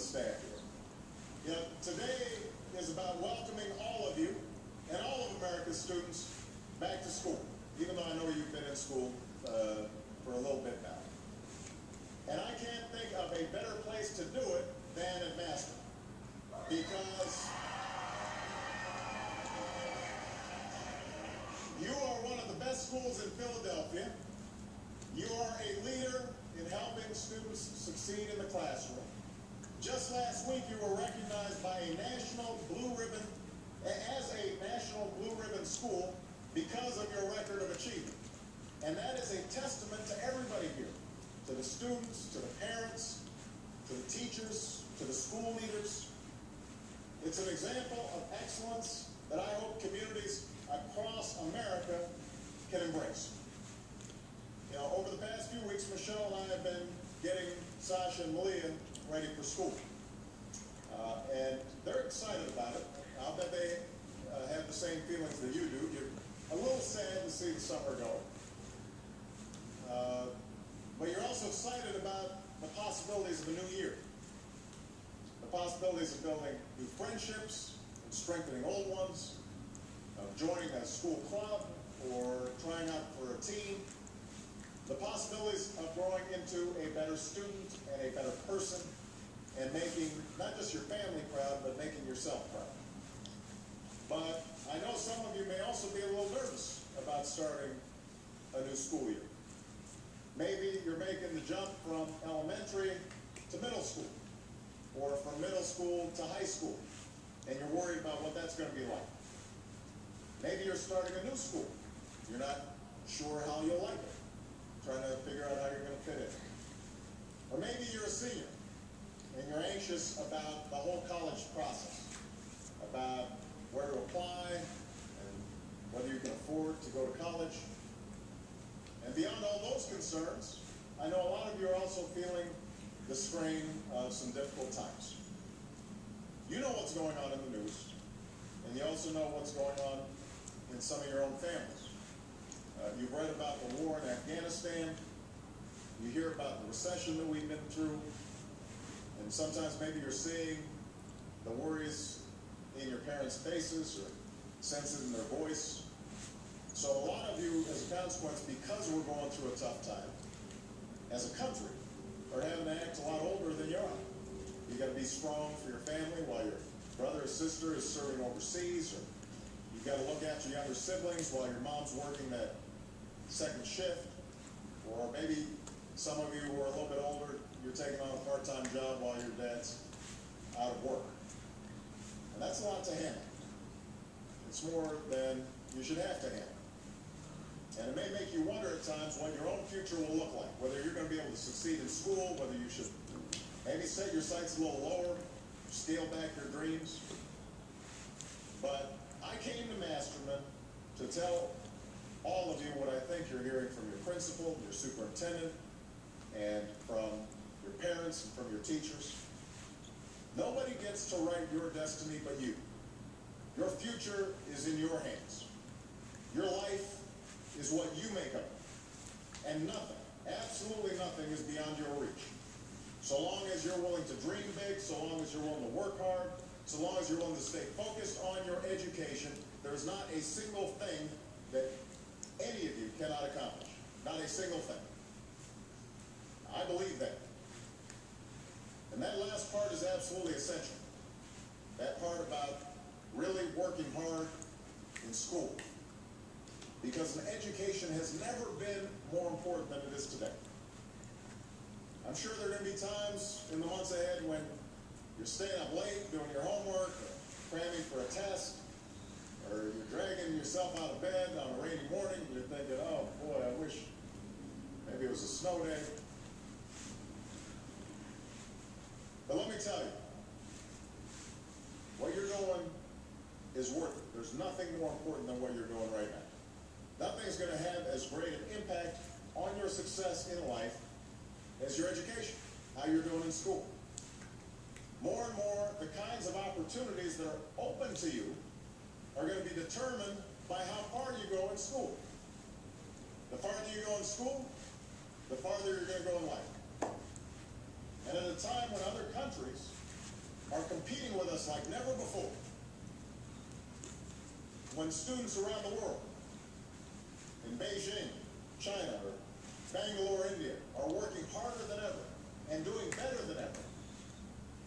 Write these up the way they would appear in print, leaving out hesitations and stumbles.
staff here. You know, today is about welcoming all of you and all of America's students back to school, even though I know you've been in school for a little bit now. And I can't think of a better place to do it than at Master, because you are one of the best schools in Philadelphia. You are a leader in helping students succeed in the classroom. Just last week, you were recognized by a national blue ribbon, as a national blue ribbon school because of your record of achievement. And that is a testament to everybody here, to the students, to the parents, to the teachers, to the school leaders. It's an example of excellence that I hope communities across America can embrace. You know, over the past few weeks, Michelle and I have been getting Sasha and Malia ready for school. And they're excited about it. I'll bet they have the same feelings that you do. You're a little sad to see the summer go. But you're also excited about the possibilities of a new year. The possibilities of building new friendships and strengthening old ones, of joining a school club or trying out for a team. The possibilities of growing into a better student and a better person and making not just your family proud, but making yourself proud. But I know some of you may also be a little nervous about starting a new school year. Maybe you're making the jump from elementary to middle school, or from middle school to high school, and you're worried about what that's going to be like. Maybe you're starting a new school. You're not sure how you'll like it, trying to figure out how you're going to fit in. Or maybe you're a senior, and you're anxious about the whole college process, about where to apply, and whether you can afford to go to college. And beyond all those concerns, I know a lot of you are also feeling the strain of some difficult times. You know what's going on in the news, and you also know what's going on in some of your own families. You've read about the war in Afghanistan. You hear about the recession that we've been through. And sometimes maybe you're seeing the worries in your parents' faces or sense it in their voice. So a lot of you, as a consequence, because we're going through a tough time, as a country, are having to act a lot older than you are. You got to be strong for your family while your brother or sister is serving overseas, or you've got to look after your younger siblings while your mom's working that second shift, or maybe some of you who are a little bit older, you're taking on a part-time job while your dad's out of work. And that's a lot to handle. It's more than you should have to handle. And it may make you wonder at times what your own future will look like, whether you're going to be able to succeed in school, whether you should maybe set your sights a little lower, scale back your dreams. But I came to Masterman to tell all of you what I think you're hearing from your principal, your superintendent, and from your parents and from your teachers. Nobody gets to write your destiny but you. Your future is in your hands. Your life is what you make of it. And nothing, absolutely nothing, is beyond your reach. So long as you're willing to dream big, so long as you're willing to work hard, so long as you're willing to stay focused on your education, there's not a single thing that any of you cannot accomplish. Not a single thing. I believe that. And that last part is absolutely essential. That part about really working hard in school. Because an education has never been more important than it is today. I'm sure there are going to be times in the months ahead when you're staying up late doing your homework, or cramming for a test, or you're dragging yourself out of bed on a rainy morning and you're thinking, oh boy, I wish maybe it was a snow day. But let me tell you, what you're doing is worth it. There's nothing more important than what you're doing right now. Nothing's going to have as great an impact on your success in life as your education, how you're doing in school. More and more, the kinds of opportunities that are open to you are going to be determined by how far you go in school. The farther you go in school, the farther you're going to go in life. And at a time when other countries are competing with us like never before. When students around the world, in Beijing, China, or Bangalore, India, are working harder than ever and doing better than ever,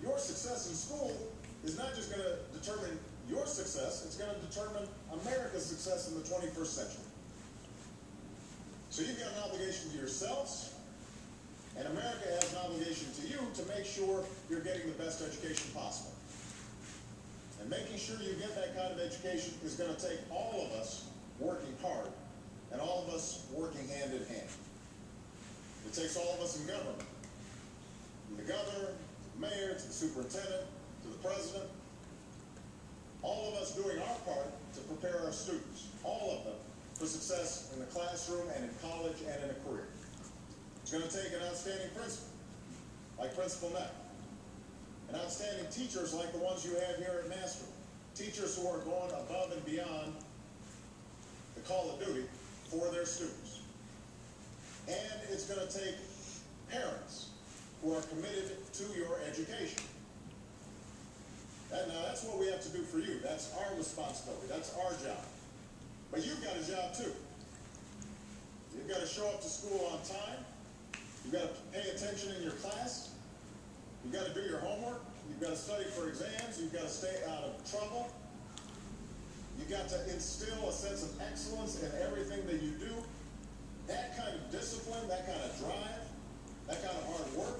your success in school is not just going to determine your success, it's going to determine America's success in the 21st century. So you've got an obligation to yourselves, and America has an obligation to you to make sure you're getting the best education possible. And making sure you get that kind of education is going to take all of us working hard and all of us working hand in hand. It takes all of us in government, from the governor, to the mayor, to the superintendent, to the president, all of us doing our part to prepare our students, all of them, for success in the classroom and in college and in a career. It's going to take an outstanding principal, like Principal Neck, and outstanding teachers like the ones you have here at Master, teachers who are going above and beyond the call of duty for their students. And it's going to take parents who are committed to your education. Now, that's what we have to do for you. That's our responsibility. That's our job. But you've got a job, too. You've got to show up to school on time. You've got to pay attention in your class. You've got to do your homework. You've got to study for exams. You've got to stay out of trouble. You've got to instill a sense of excellence in everything that you do. That kind of discipline, that kind of drive, that kind of hard work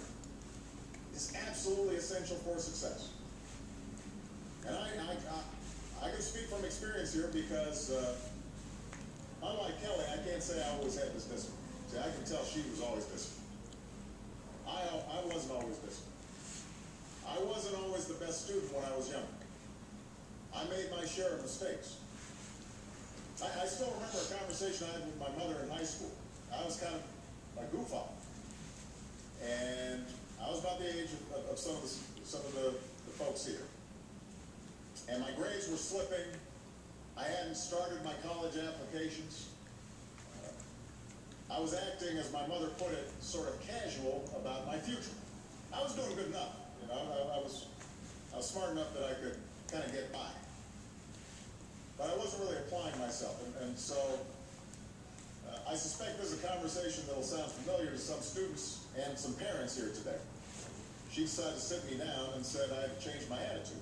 is absolutely essential for success. And I can speak from experience here because, unlike Kelly, I can't say I always had this discipline. See, I can tell she was always disciplined. I wasn't always disciplined. I wasn't always the best student when I was young. I made my share of mistakes. I still remember a conversation I had with my mother in high school. I was kind of a goof off. And I was about the age of some of the folks here. And my grades were slipping. I hadn't started my college applications. I was acting, as my mother put it, sort of casual about my future. I was doing good enough. You know, I was smart enough that I could kind of get by. But I wasn't really applying myself. And so I suspect there's a conversation that will sound familiar to some students and some parents here today. She decided to sit me down and said I had to change my attitude.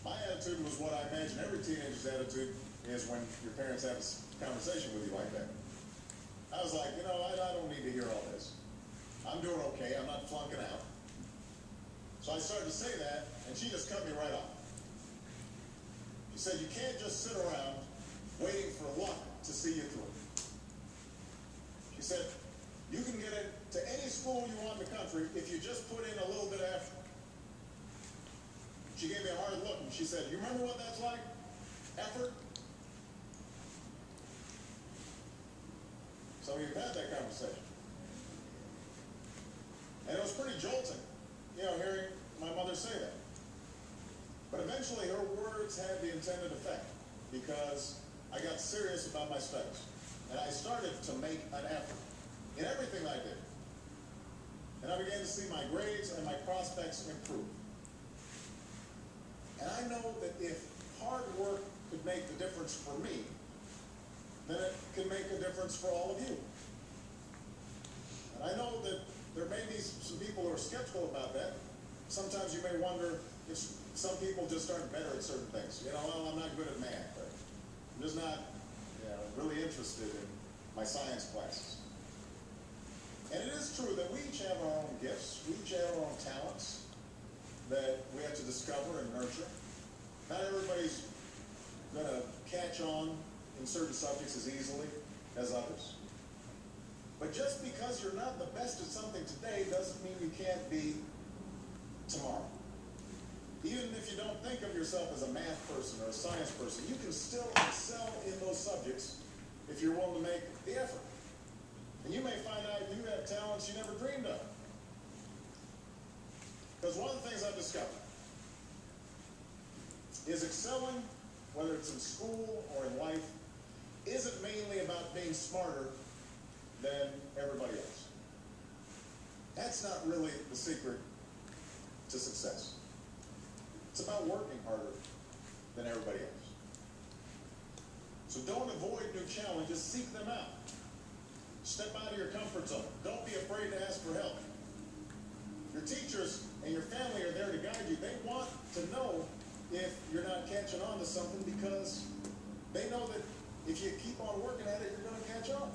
My attitude was what I imagine every teenager's attitude is when your parents have a conversation with you like that. I was like, you know, I don't need to hear all this. I'm doing okay. I'm not flunking out. So I started to say that, and she just cut me right off. She said, you can't just sit around waiting for luck to see you through. She said, you can get into any school you want in the country if you just put in a little bit of effort. She gave me a hard look, and she said, you remember what that's like? Effort? So we've had that conversation. And it was pretty jolting, you know, hearing my mother say that. But eventually her words had the intended effect because I got serious about my studies. And I started to make an effort in everything I did. And I began to see my grades and my prospects improve. And I know that if hard work could make the difference for me, then it can make a difference for all of you. And I know that there may be some people who are skeptical about that. Sometimes you may wonder if some people just aren't better at certain things. You know, well, I'm not good at math. I'm just not, you know, really interested in my science classes. And it is true that we each have our own gifts. We each have our own talents that we have to discover and nurture. Not everybody's going to catch on in certain subjects as easily as others. But just because you're not the best at something today doesn't mean you can't be tomorrow. Even if you don't think of yourself as a math person or a science person, you can still excel in those subjects if you're willing to make the effort. And you may find out you have talents you never dreamed of. Because one of the things I've discovered is excelling, whether it's in school or in life, isn't mainly about being smarter than everybody else. That's not really the secret to success. It's about working harder than everybody else. So don't avoid new challenges, seek them out. Step out of your comfort zone. Don't be afraid to ask for help. Your teachers and your family are there to guide you. They want to know if you're not catching on to something, because they know that if you keep on working at it, you're going to catch on.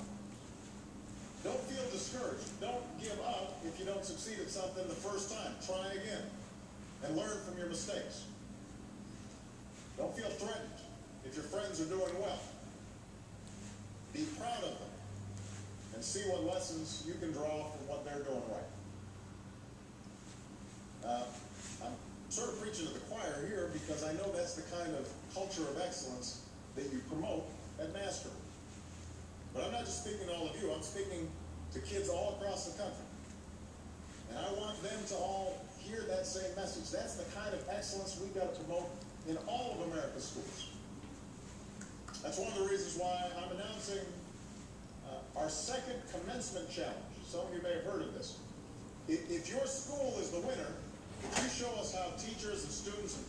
Don't feel discouraged. Don't give up if you don't succeed at something the first time. Try again and learn from your mistakes. Don't feel threatened if your friends are doing well. Be proud of them and see what lessons you can draw from what they're doing right. I'm sort of preaching to the choir here, because I know that's the kind of culture of excellence that you promote at Master. But I'm not just speaking to all of you, I'm speaking to kids all across the country. And I want them to all hear that same message. That's the kind of excellence we've got to promote in all of America's schools. That's one of the reasons why I'm announcing our second commencement challenge. Some of you may have heard of this. If your school is the winner, if you show us how teachers and students and